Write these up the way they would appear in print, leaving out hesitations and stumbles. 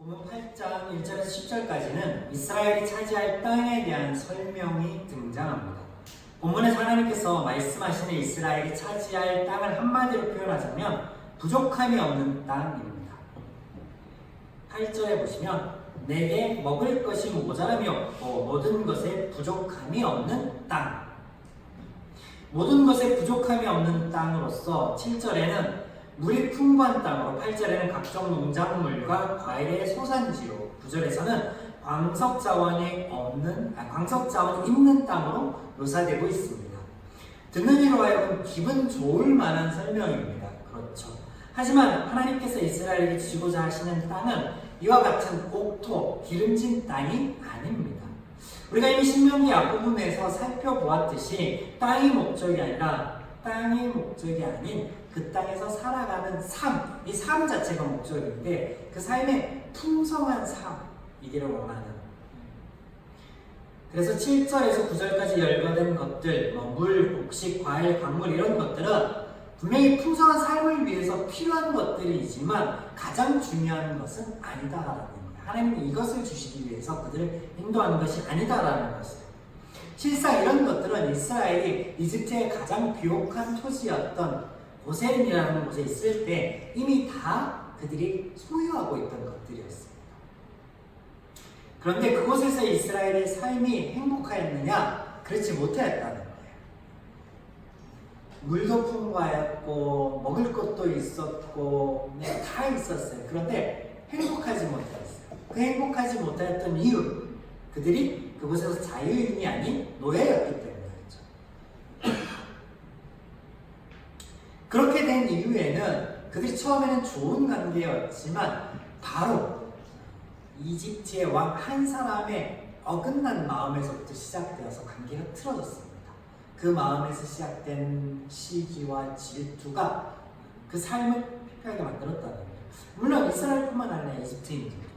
본문 8장 1절에서 10절까지는 이스라엘이 차지할 땅에 대한 설명이 등장합니다. 본문에서 하나님께서 말씀하시는 이스라엘이 차지할 땅을 한마디로 표현하자면 부족함이 없는 땅입니다. 8절에 보시면 내게 먹을 것이 모자람이 없고 모든 것에 부족함이 없는 땅. 모든 것에 부족함이 없는 땅으로서 7절에는 물이 풍부한 땅으로, 8절에는 각종 농작물과 과일의 소산지로, 9절에서는 광석 자원이 있는 땅으로 묘사되고 있습니다. 듣는 이로 하여금 기분 좋을 만한 설명입니다. 그렇죠. 하지만 하나님께서 이스라엘에게 주시고자 하시는 땅은 이와 같은 옥토, 기름진 땅이 아닙니다. 우리가 이미 신명기 앞부분에서 살펴보았듯이 땅이 목적이 아닌 그 땅에서 살아가는 삶, 이 삶 자체가 목적인데 그 삶의 풍성한 삶이기를 원하는. 그래서 7절에서 9절까지 열거된 것들, 물, 곡식, 과일, 광물 이런 것들은 분명히 풍성한 삶을 위해서 필요한 것들이지만 가장 중요한 것은 아니다라는 겁니다. 하나님은 이것을 주시기 위해서 그들을 인도하는 것이 아니다라는 것을. 실상 이런 것들은 이스라엘이 이집트의 가장 비옥한 토지였던 고센이라는 곳에 있을 때 이미 다 그들이 소유하고 있던 것들이었습니다. 그런데 그곳에서 이스라엘의 삶이 행복하였느냐? 그렇지 못하였다는 거예요. 물도 풍부하였고 먹을 것도 있었고 다 있었어요. 그런데 행복하지 못했어요. 그 행복하지 못하였던 이유, 그들이 그곳에서 자유인이 아닌 노예였기 때문이었죠. 그렇게 된 이후에는 그들이 처음에는 좋은 관계였지만 바로 이집트의 왕 한 사람의 어긋난 마음에서부터 시작되어서 관계가 틀어졌습니다. 그 마음에서 시작된 시기와 질투가 그 삶을 피폐하게 만들었다는 거예요. 물론 이스라엘뿐만 아니라 이집트인들도.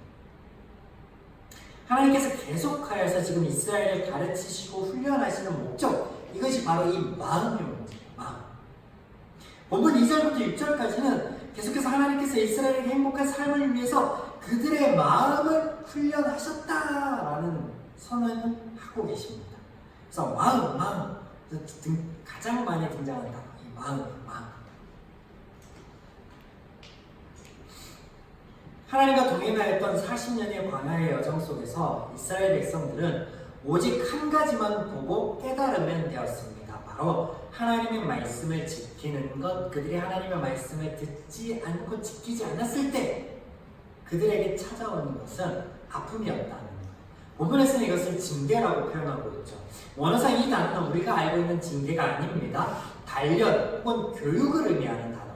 하나님께서 계속하여서 지금 이스라엘을 가르치시고 훈련하시는 목적, 이것이 바로 이 마음의 문제예요. 마음. 본문 2절부터 6절까지는 계속해서 하나님께서 이스라엘에게 행복한 삶을 위해서 그들의 마음을 훈련하셨다라는 선언을 하고 계십니다. 그래서 마음, 가장 많이 등장하는 단어, 이 마음. 하나님과 동행하였던 40년의 광야의 여정 속에서 이스라엘 백성들은 오직 한 가지만 보고 깨달으면 되었습니다. 바로 하나님의 말씀을 지키는 것. 그들이 하나님의 말씀을 듣지 않고 지키지 않았을 때 그들에게 찾아오는 것은 아픔이었다는 거예요. 본문에서는 이것을 징계라고 표현하고 있죠. 원어상 이 단어는 우리가 알고 있는 징계가 아닙니다. 단련 혹은 교육을 의미하는 단어예요.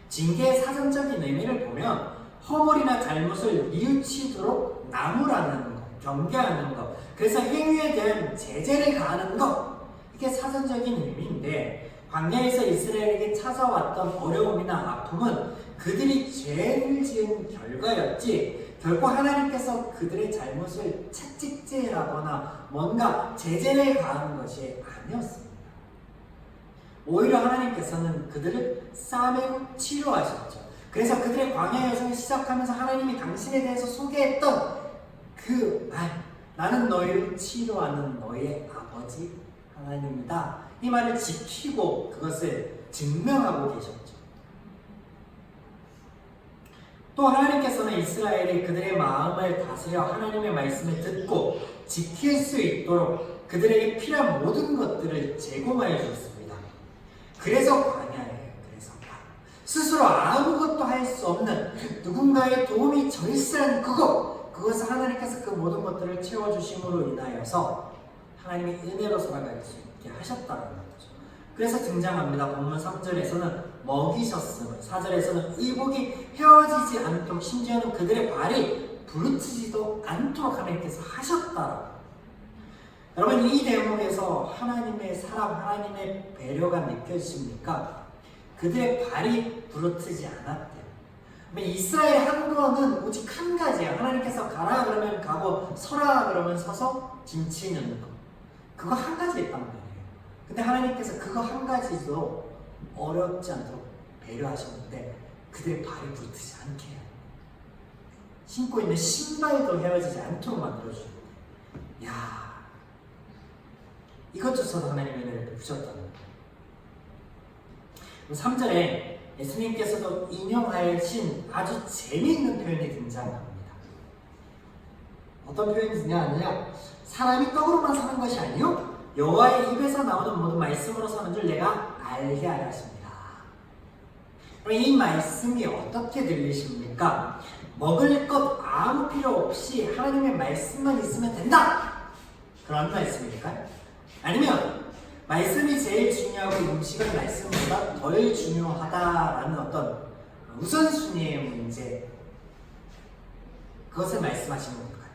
징계의 사전적인 의미를 보면 허물이나 잘못을 뉘우치도록 나무라는 것, 경계하는 것, 그래서 행위에 대한 제재를 가하는 것, 이게 사전적인 의미인데 광야에서 이스라엘에게 찾아왔던 어려움이나 아픔은 그들이 죄를 지은 결과였지 결코 하나님께서 그들의 잘못을 채찍질하거나 뭔가 제재를 가하는 것이 아니었습니다. 오히려 하나님께서는 그들을 싸매고 치료하셨죠. 그래서 그들의 광야 여정을 시작하면서 하나님이 당신에 대해서 소개했던 그 말, 나는 너희를 치료하는 너의 아버지 하나님이다, 이 말을 지키고 그것을 증명하고 계셨죠. 또 하나님께서는 이스라엘이 그들의 마음을 다스려 하나님의 말씀을 듣고 지킬 수 있도록 그들에게 필요한 모든 것들을 제공하여 주셨습니다. 그래서 광야예요. 그래서 스스로 아무것도 할 수 없는 누군가의 도움이 절실한 그것을 하나님께서 그 모든 것들을 채워주심으로 인하여서 하나님의 은혜로 살아갈 수 있게 하셨다는 거죠. 그래서 등장합니다. 본문 3절에서는 먹이셨음을, 4절에서는 의복이 헤어지지 않도록, 심지어는 그들의 발이 부르트지도 않도록 하나님께서 하셨다. 여러분, 이 대목에서 하나님의 사랑, 하나님의 배려가 느껴지십니까? 그들의 발이 부르트지 않았대요. 이스라엘 한 거는 오직 한 가지예요. 하나님께서 가라 그러면 가고 서라 그러면 서서 짐치는 거. 그거 한 가지였단 말이에요. 근데 하나님께서 그거 한 가지도 어렵지 않도록 배려하셨는데 그들의 발이 부르트지 않게 해요. 신고 있는 신발도 헤어지지 않도록 만들어줍니다. 야, 이것조차도 하나님의 은혜를 베푸셨다는 거예요. 3절에 예수님께서도 인용하신 아주 재미있는 표현이 등장합니다. 어떤 표현이냐? 사람이 떡으로만 사는 것이 아니요 여호와의 입에서 나오는 모든 말씀으로 사는 줄 내가 알게 하려 하십니다. 이 말씀이 어떻게 들리십니까? 먹을 것 아무 필요 없이 하나님의 말씀만 있으면 된다! 그런 말씀입니까? 아니면 말씀이 제일 중요하고 음식은 말씀보다 덜 중요하다라는 어떤 우선순위의 문제, 그것을 말씀하시는 건가요?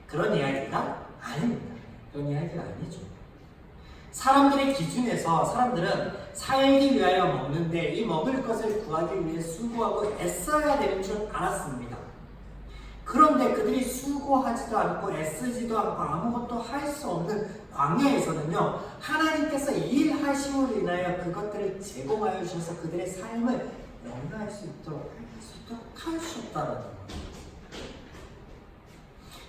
그런 이야기가 아닙니다. 그런 이야기가 아니죠. 사람들의 기준에서 사람들은 살기 위하여 먹는데 이 먹을 것을 구하기 위해 수고하고 애써야 되는 줄 알았습니다. 그런데 그들이 수고하지도 않고 애쓰지도 않고 아무것도 할 수 없는 광야에서는요, 하나님께서 일하심으로 인하여 그것들을 제공하여 주셔서 그들의 삶을 영위할 수 있도록 하셨다는 거예요.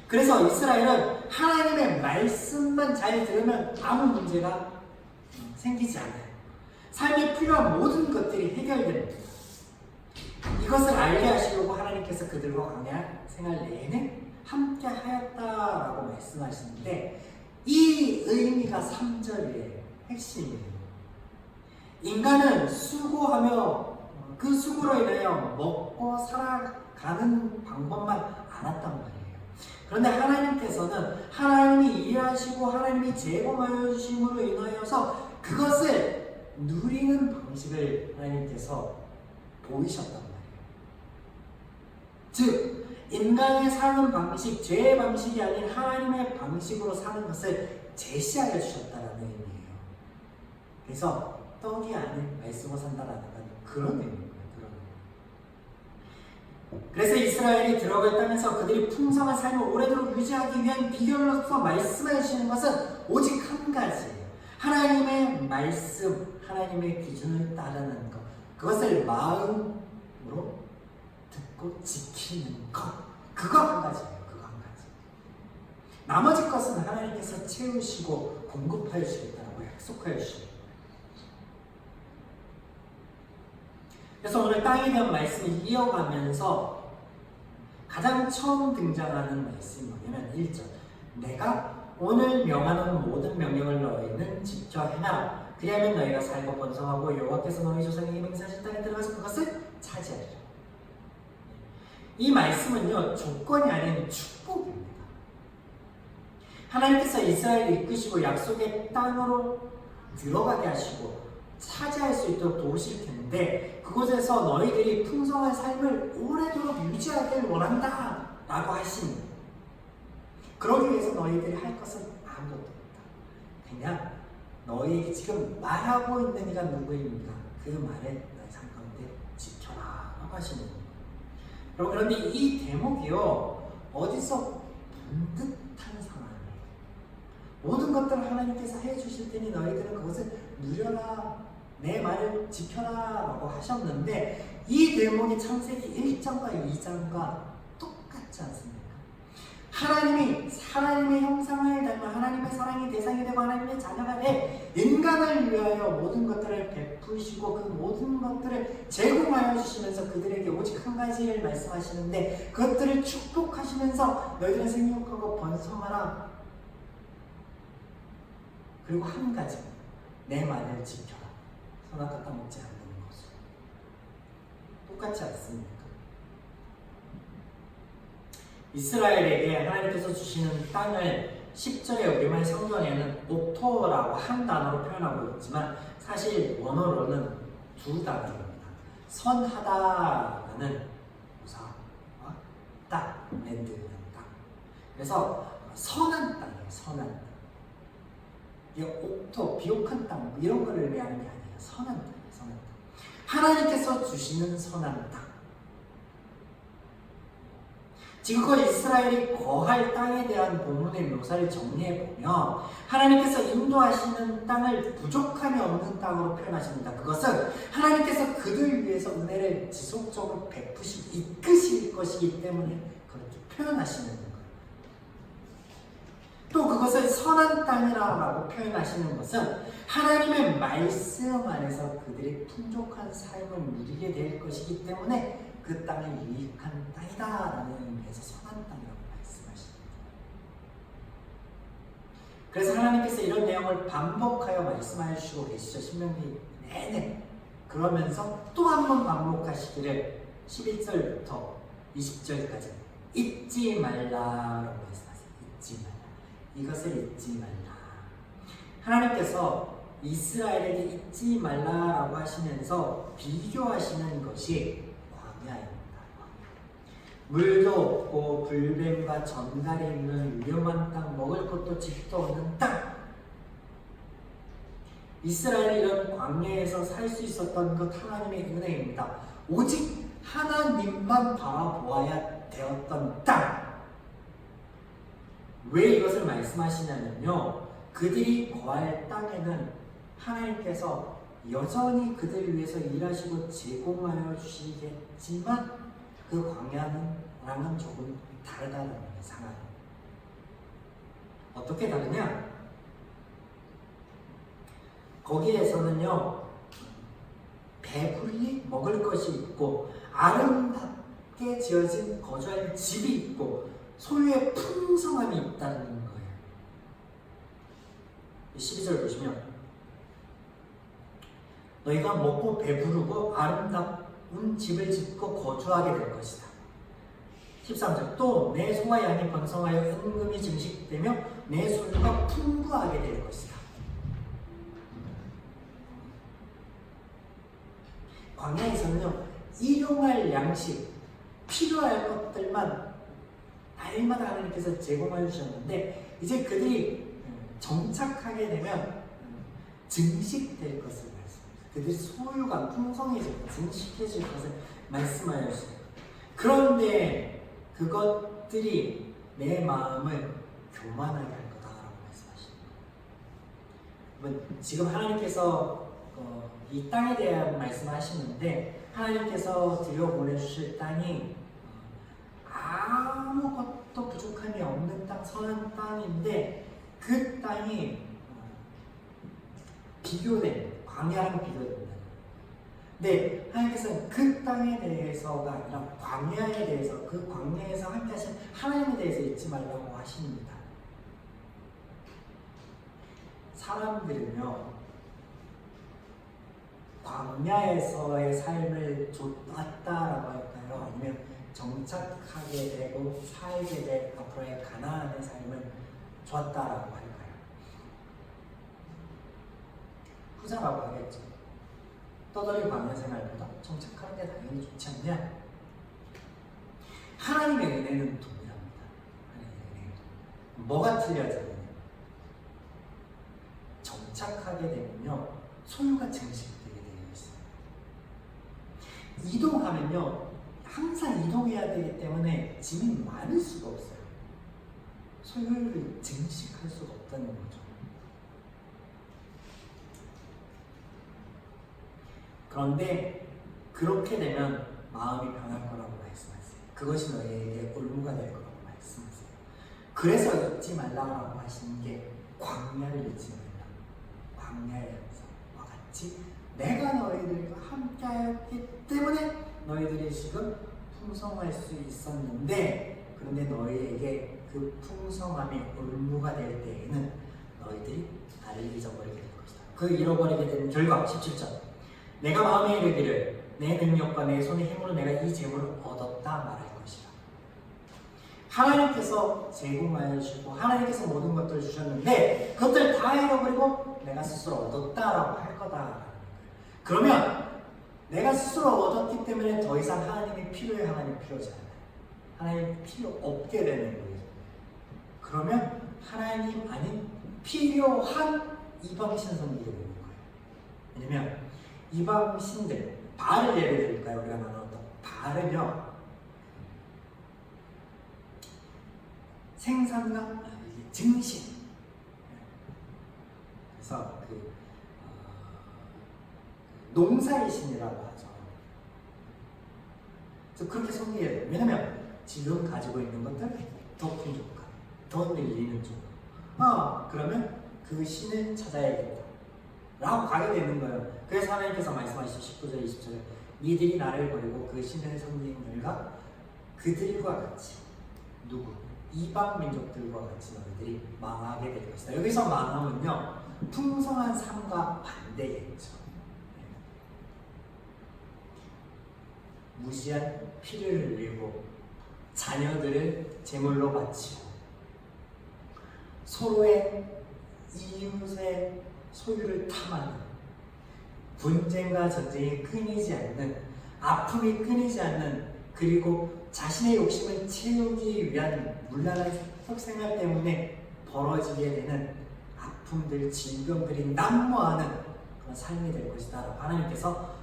그래서 이스라엘은 하나님의 말씀만 잘 들으면 아무 문제가 생기지 않아요. 삶에 필요한 모든 것들이 해결됩니다. 이것을 알게 하시려고 하나님께서 그들과 광야 생활 내내 함께 하였다라고 말씀하시는데, 이 의미가 3절의 핵심이에요. 인간은 수고하며 그 수고로 인하여 먹고 살아가는 방법만 알았단 말이에요. 그런데 하나님께서는 하나님이 일하시고 하나님이 제공하여 주심으로 인하여서 그것을 누리는 방식을 하나님께서 보이셨단 말이에요. 즉, 인간의 사는 방식, 죄의 방식이 아닌 하나님의 방식으로 사는 것을 제시하여 주셨다는 의미예요. 그래서 떡이 아닌 말씀으로 산다라는 건 그런 의미입니다. 그래서 이스라엘이 들어갈 땅에서 그들이 풍성한 삶을 오래도록 유지하기 위한 비결로서 말씀해 주시는 것은 오직 한 가지예요. 하나님의 말씀, 하나님의 기준을 따르는 것, 그것을 마음으로 듣고 지키는 것, 그거 한 가지예요. 그거 한 가지. 나머지 것은 하나님께서 채우시고 공급하여 주시겠다고 약속하여 주십니다. 그래서 오늘 땅에 대한 말씀을 이어가면서 가장 처음 등장하는 말씀이 뭐냐면 1절, 내가 오늘 명하는 모든 명령을 너희는 지켜 행하라. 그리하면 너희가 살고 번성하고 여호와께서 너희 조상에게 맹세하신 땅에 들어가서 그것을 차지하리라. 이 말씀은요, 조건이 아닌 축복입니다. 하나님께서 이스라엘을 이끄시고 약속의 땅으로 들어가게 하시고 차지할 수 있도록 도우실 텐데, 그곳에서 너희들이 풍성한 삶을 오래도록 유지하길 원한다 라고 하십니다. 그러기 위해서 너희들이 할 것은 아무것도 없다. 그냥 너희에게 지금 말하고 있는 이가 누구입니까? 그 말을 너희 삶 가운데 지켜라 라고 하시는 거예요. 여러분, 그런데 이 대목이요, 어디서 본 듯한 상황이에요. 모든 것들을 하나님께서 해주실 테니 너희들은 그것을 누려라, 내 말을 지켜라 라고 하셨는데, 이 대목이 창세기 1장과 2장과 똑같지 않습니까? 하나님의 형상을 닮아 하나님의 사랑의 대상이 되고 하나님의 자녀가 돼 인간을 위하여 모든 것들을 베푸시고 그 모든 것들을 제공하여 주시면서 그들에게 오직 한 가지를 말씀하시는데, 그것들을 축복하시면서 너희들은 생육하고 번성하라. 그리고 한 가지, 내 말을 지켜라. 선악과 따먹지 않는 것을. 똑같지 않습니까? 이스라엘에게 하나님께서 주시는 땅을 10절에 우리말 성경에는 옥토라고 한 단어로 표현하고 있지만 사실 원어로는 두 단어입니다. 선하다라는 부사와 땅, 랜드라는 땅. 그래서 선한 땅이에요. 선한 땅. 이게 옥토, 비옥한 땅 이런 걸 의미하는 게 아니에요. 선한 땅, 선한 땅. 하나님께서 주시는 선한 땅. 지금껏 이스라엘이 거할 땅에 대한 본문의 묘사를 정리해보면 하나님께서 인도하시는 땅을 부족함이 없는 땅으로 표현하십니다. 그것은 하나님께서 그들 위해서 은혜를 지속적으로 베푸시 이끄실 주실 것이기 때문에 그렇게 표현하시는 거예요. 또 그것을 선한 땅이라고 표현하시는 것은 하나님의 말씀 안에서 그들이 풍족한 삶을 누리게 될 것이기 때문에 그 땅이 유익한 땅이다라는 의미에서 선한 땅이라고 말씀하십니다. 그래서 하나님께서 이런 내용을 반복하여 말씀하여 주시고 계시죠. 신명기 내내. 그러면서 또 한 번 반복하시기를 11절부터 20절까지 잊지 말라라고 말씀하세요. 잊지 말라. 이것을 잊지 말라. 하나님께서 이스라엘에게 잊지 말라라고 하시면서 비교하시는 것이 광야입니다. 물도 없고 불뱀과 전갈이 있는 위험한 땅, 먹을 것도 집도 없는 땅. 이스라엘이 이런 광야에서 살 수 있었던 것 하나님의 은혜입니다. 오직 하나님만 바라보아야 되었던 땅. 왜 이것을 말씀하시냐면요, 그들이 거할 땅에는 하나님께서 여전히 그들을 위해서 일하시고 제공하여 주시겠지만 그 광야랑은 조금 다르다는 거예요. 상황이 어떻게 다르냐? 거기에서는요, 배불리 먹을 것이 있고 아름답게 지어진 거주할 집이 있고 소유의 풍성함이 있다는 거예요. 12절 보시면 너희가 먹고 배부르고 아름다운 집을 짓고 거주하게 될 것이다. 13절 또 내 소와 양이 번성하여 은금이 증식되며 내 소유가 풍부하게 될 것이다. 광야에서는요, 일용할 양식, 필요할 것들만 날마다 하나님께서 제공해 주셨는데 이제 그들이 정착하게 되면 증식될 것을 말씀합니다. 그들이 소유가 풍성해질 것, 증식해질 것을 말씀하여 주세요. 그런데 그것들이 내 마음을 교만하게 할 거다라고 말씀하십니다. 지금 하나님께서 이 땅에 대한 말씀하시는데 하나님께서 들여보내주실 땅이 아무것도 부족함이 없는 땅, 선한 땅인데 그 땅이 비교된, 광야랑 비교된다. 근데 하나님께서는 그 땅에 대해서가 아니라 광야에 대해서, 그 광야에서 함께 하신 하나님에 대해서 잊지 말라고 하십니다. 사람들은요, 광야에서의 삶을 줬다라고 할까요? 아니면 정착하게 되고 살게 될 앞으로의 가나안의 삶을 줬다라고 할까요? 후자라고 하겠죠. 떠돌이 광야 생활보다 정착하는 게 당연히 좋지 않냐? 하나님의 은혜는 동일합니다. 하나님의 은혜. 뭐가 틀려지느냐? 정착하게 되면요, 소유가 증식되게 되어 있어요. 이동하면요, 항상 이동해야 되기 때문에 짐이 많을 수가 없어요. 소유를 증식할 수가 없다는 거죠. 그런데 그렇게 되면 마음이 변할 거라고 말씀하세요. 그것이 너희에게 올무가 될 거라고 말씀하세요. 그래서 잊지 말라고 하시는 게 광야를 잊지 말라. 광야에서와 같이 내가 너희들과 함께하였기 때문에 너희들이 지금 풍성할 수 있었는데, 그런데 너희에게 그 풍성함이 올무가 될 때에는 너희들이 나를 잊어버리게 될 것이다. 그 잃어버리게 되는 결과 17절 내가 마음에 이르기를 내 능력과 내 손의 힘으로 내가 이 재물을 얻었다 말할 것이라. 하나님께서 제공하여 주시고 하나님께서 모든 것들을 주셨는데 그것들 다 잃어버리고 내가 스스로 얻었다라고 할 거다. 그러면 내가 스스로 얻었기 때문에 더 이상 하나님이 필요해, 하나님 필요하지 않아요. 하나님 필요 없게 되는 거예요. 그러면 하나님 아닌 필요한 이방 신성들이 오는 거예요. 왜냐면 이방 신들, 바알을 예를 들까요? 우리가 나눴던 바알은요, 생산과 증식. 그래서 농사의 신이라고 하죠. 그래서 그렇게 섬기게 돼요. 왜냐면 지금 가지고 있는 것들 더 풍족한, 더 늘리는 쪽. 그러면 그 신을 찾아야겠다 라고 가게 되는 거예요. 그래서 하나님께서 말씀하신 19절 20절에 니들이 나를 버리고 그 신을 섬기는 결과 그들과 같이 누구? 이방 민족들과 같이 너희들이 망하게 될 것이다. 여기서 망함은요 풍성한 삶과 반대겠죠. 무지한 피를 흘리고 자녀들을 제물로 바치고 서로의 이웃의 소유를 탐하는 분쟁과 전쟁이 끊이지 않는 아픔이 끊이지 않는 그리고 자신의 욕심을 채우기 위한 문란한 생활 때문에 벌어지게 되는 아픔들, 질병들이 난무하는 그런 삶이 될 것이다. 하나님께서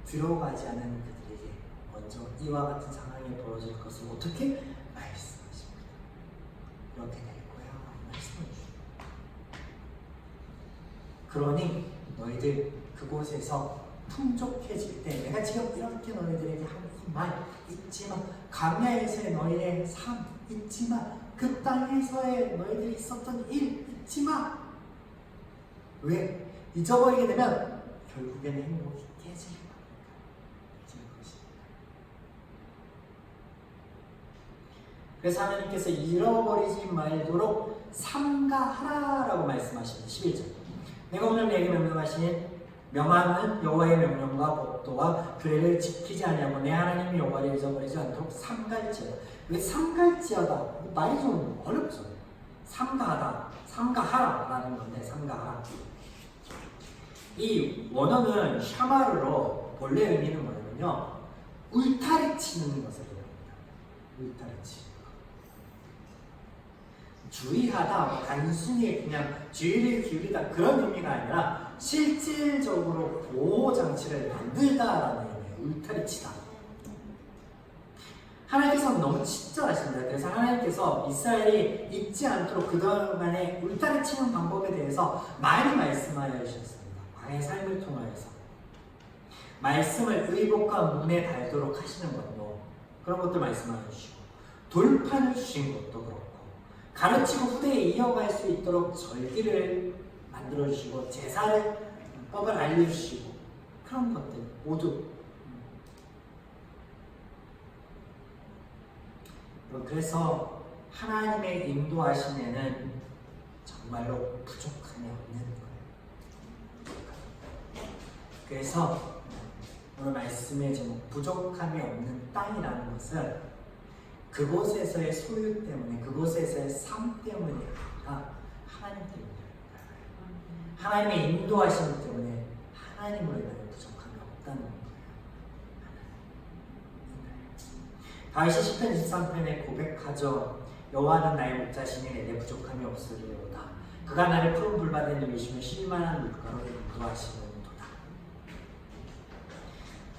들어가지 않은 그들에게 먼저 이와 같은 상황이 벌어질 것을 어떻게 말씀하십니다. 이렇게 될 거야 말씀해 주십니다. 그러니 너희들 그곳에서 풍족해질 때 내가 지금 이렇게 너희들에게 한 이 말 있지만 광야에서의 너희의 삶 있지만 그 땅에서의 너희들이 있었던 일 있지만 왜? 잊어버리게 되면 결국에는 행복이 깨질 것입니다. 그래서 하나님께서 잃어버리지 말도록 삼가하라라고 말씀하십니다. 11절 내가 오늘 내게 명령하신 명하는 여호와의 명령과 법도와 규례를 지키지 아니하고 내 하나님 여호와를 잊어버리지 않도록 삼갈지어다. 왜 삼갈지어다? 말이 좀 어렵죠. 삼가하다, 삼가하라라는 건데 삼가하라. 이 원어는 샤마르로 본래 의미는 뭐냐면요 울타리 치는 것을 얘기합니다. 울타리 치는 것. 주의하다, 단순히 그냥 주의를 기울이다 그런 의미가 아니라 실질적으로 보호장치를 만들다라는 의미예요. 울타리치다. 하나님께서 너무 친절하십니다. 그래서 하나님께서 이스라엘이 잊지 않도록 그동안에 울타리치는 방법에 대해서 많이 말씀하여 주셨습니다. 광야의 삶을 통하여서 말씀을 의복과 문에 달도록 하시는 것도 그런 것들 말씀하여 주시고 돌판을 주신 것도 그렇고 가르치고 후대에 이어갈 수 있도록 절기를 만들어주시고 제사를 법을 알려주시고 그런 것들 모두 그래서 하나님의 인도하심에는 정말로 부족함이 없는 거예요. 그래서 오늘 말씀의 제목 부족함이 없는 땅이라는 것은 그곳에서의 소유 때문에 그곳에서의 삶 때문이 아니라 하나님 때문에 하나님의 인도하심 때문에 하나님으로 인하여 부족함이 없다는 거예요. 다윗이 시편 23편에 고백하죠. 여호와는 나의 목자시니 내게 부족함이 없으리로다. 그가 나를 푸른 불밭에 누이시며 쉴만한 물가로 인도하시는도다.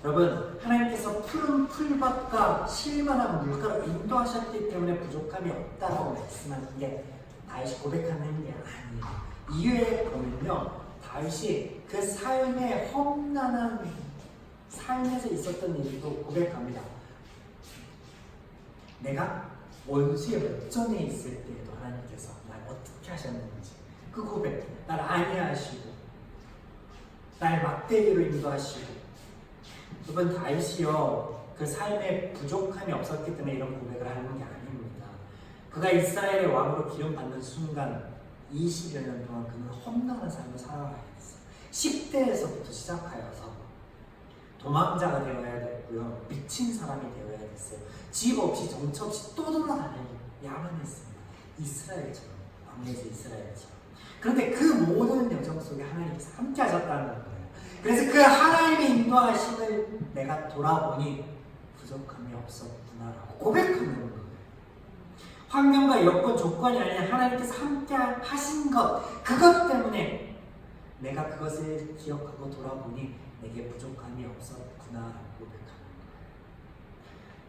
여러분 하나님께서 푸른 풀밭과 쉴만한 물가로 인도하셨기 때문에 부족함이 없다라고 말씀하는 게 다윗이 고백하는 게 아니에요. 이유에 보면요 다윗이 그 삶의 험난한 삶에서 있었던 일도 고백합니다. 내가 원수의 역전에 있을 때에도 하나님께서 날 어떻게 하셨는지 그 고백, 날 안위하시고 날 막대기로 인도하시고 여러분 다윗이요 그 삶에 부족함이 없었기 때문에 이런 고백을 하는 게 아닙니다. 그가 이스라엘의 왕으로 기름받는 순간 20여 년 동안 그는 험난한 삶을 살아가야 했어요. 10대에서부터 시작하여서 도망자가 되어야 됐고요. 미친 사람이 되어야 됐어요. 집 없이 정처 없이 또 돌아다녀야만 했습니다. 이스라엘처럼, 왕에서 이스라엘처럼. 그런데 그 모든 여정 속에 하나님께서 함께 하셨다는 거예요. 그래서 그 하나님의 인도하심을 내가 돌아보니 부족함이 없었구나라고 고백하는 거예요. 환경과 여건, 조건이 아니라 하나님께서 함께 하신 것, 그것 때문에 내가 그것을 기억하고 돌아보니 내게 부족함이 없었구나라고 고백합니다.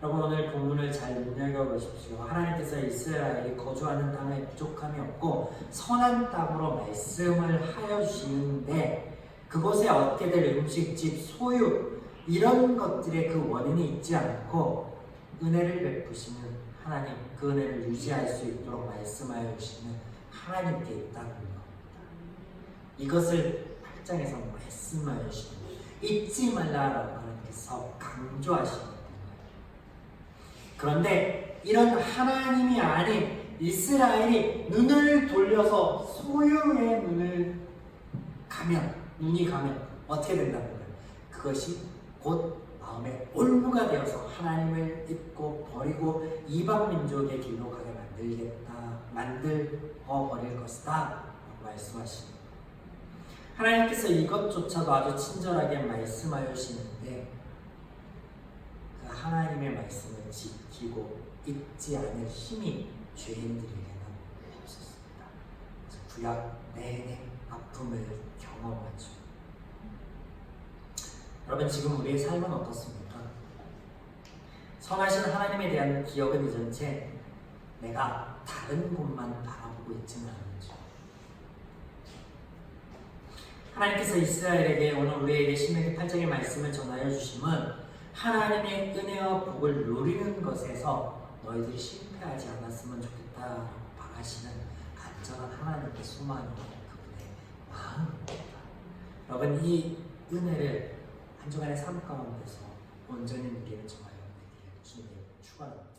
여러분 오늘 본문을 잘 눈여겨보십시오. 하나님께서 이스라엘이 거주하는 땅에 부족함이 없고 선한 땅으로 말씀을 하여 주시는데 그곳에 얻게 될 음식집, 소유, 이런 것들의 그 원인이 있지 않고 은혜를 베푸시는 하나님, 그 은혜를 유지할 수 있도록 말씀하여 주시는 하나님께 있다는 겁니다. 이것을 8장에서 말씀하여 주시는 거예요. 잊지 말라라고 하나님께서 강조하시는 거예요. 그런데 이런 하나님이 아닌 이스라엘이 눈을 돌려서 소유의 눈이 가면 어떻게 된다는 거예요? 그것이 곧 마음의 올무가 되어서 하나님을 잊고 버리고 이방 민족의 길로 가게 만들어 버릴 것이다 라고 말씀하십니다. 하나님께서 이것조차도 아주 친절하게 말씀하여 주시는데 그 하나님의 말씀을 지키고 잊지 않을 힘이 죄인들에게는 없었습니다. 그래서 구약 내내 아픔을 경험하죠. 여러분, 지금 우리의 삶은 어떻습니까? 선하신 하나님에 대한 기억은 잊은 채 내가 다른 곳만 바라보고 있지는 않은지. 하나님께서 이스라엘에게 오늘 우리에게 신명기 8장의 말씀을 전하여 주심은 하나님의 은혜와 복을 누리는 것에서 너희들이 실패하지 않았으면 좋겠다 바라시는 안전한 하나님의 소망이 그분의 마음입니다. 여러분, 이 은혜를 한 주간의 삶 가운데서 온전히 누리는 저와 여러분에게 주님 축원합니다.